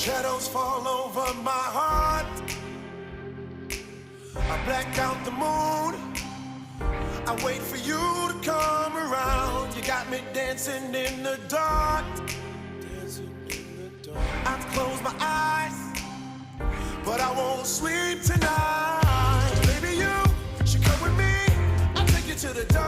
Shadows fall over my heart. I black out the moon. I wait for you to come around. You got me dancing in the dark. I close my eyes, but I won't sleep tonight. Baby, you should come with me. I'll take you to the dark.